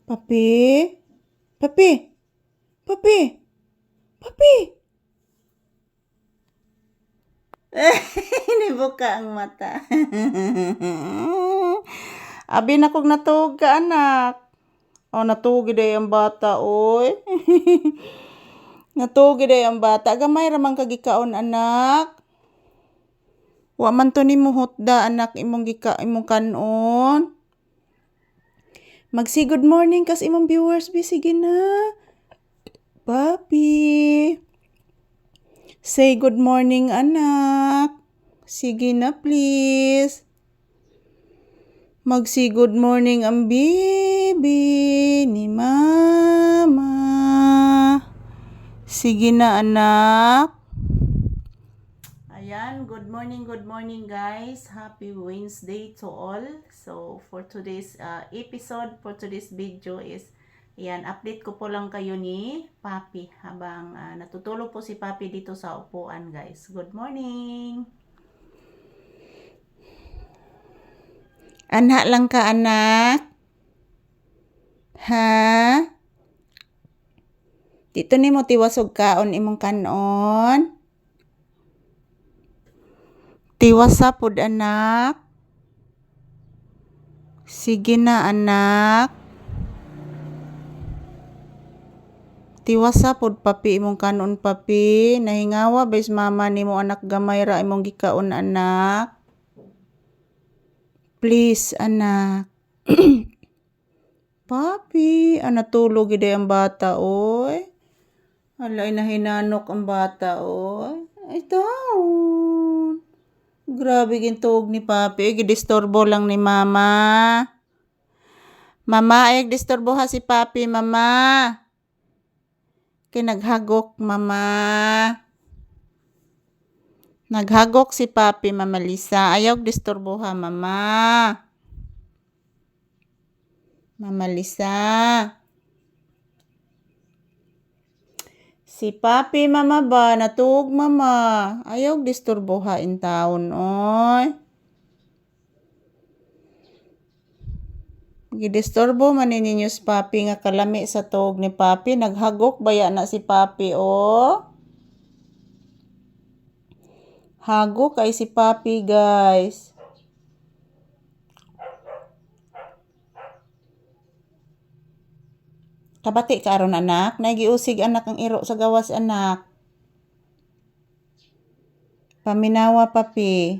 Papi? Papi? Papi? Papi? Nibuka ang mata. Abi na kog natug ka anak. Oh, natugi day ang bata, oy. Natugi day ang bata. Gamay ramang kagikaon anak. Wa man to nimo hutda anak imong imong kanon. Magsi good morning kas imong viewers bi sige na. Papi. Say good morning anak. Sige na please. Magsi good morning ang bibi ni mama. Sige na anak. Ayan, good morning guys. Happy Wednesday to all. So for today's episode, for today's video is, ayan, update ko po lang kayo ni Papi habang natutulog po si Papi dito sa upuan guys. Good morning. Anak lang ka anak? Ha? Dito nimo tiwasog kaon imong kanon? Tiwasa pud anak? Sige na anak. Tiwasa pud Papi imong kanon Papi. Nahingawa bes mama nimo anak gamay ra imong gikaon anak. Please anak. Papi, natulog gid ang bata oy. Alay na hinanok ang bata oy. Ay taon. Grabe gintog ni Papi, gidisturbo lang ni mama. Mama, ay disturbo ha si Papi, mama. Kinaghagok, mama. Naghagok si Papi, Mama Lisa. Ayaw disturbo ha, mama. Mama Lisa. Si Papi, mama ba? Natug, mama. Ayaw disturbo ha in taon, oy. Gidisturbo man ninyo si Papi nga kalami sa tuog ni Papi. Naghagok baya na si Papi, oh. Hagok kay si Papi, guys. Kabati ka aron anak. Nagiusig anak ang iro sa gawas anak. Paminawa Papi.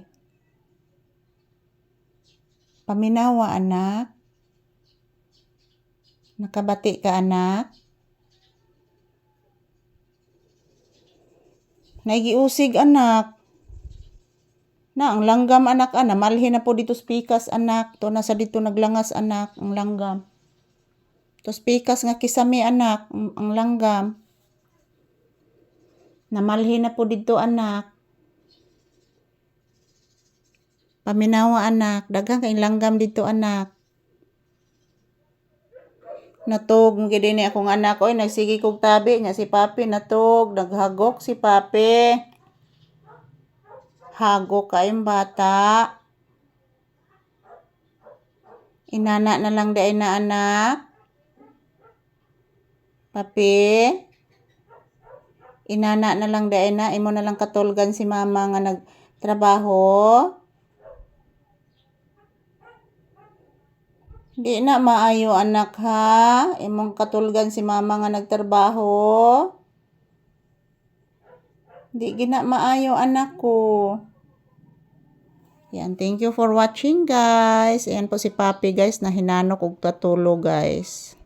Paminawa anak. Nakabati ka anak. Nagiusig anak. Na ang langgam anak ana malhin na po dito spikas anak. To nasa dito naglangas anak ang langgam. To spikas nga kisame anak ang langgam. Namalhin na po dito anak. Paminawa anak, daghang kay langgam dito anak. Natog gid ni akong anak oy, nagsigi kog tabi nya si Papi natog, naghagok si Papi. Hagok kayong bata. Inana na lang day na anak. Papi. Inana na lang day na, imo na lang katulgan si mama nga nagtrabaho. Di na maayo anak ha. Imong katulgan si mama nga nagtrabaho. Di gina maayo anak ko. Yan, thank you for watching guys. Ayan po si Papi guys, na hinanok og tatulog guys.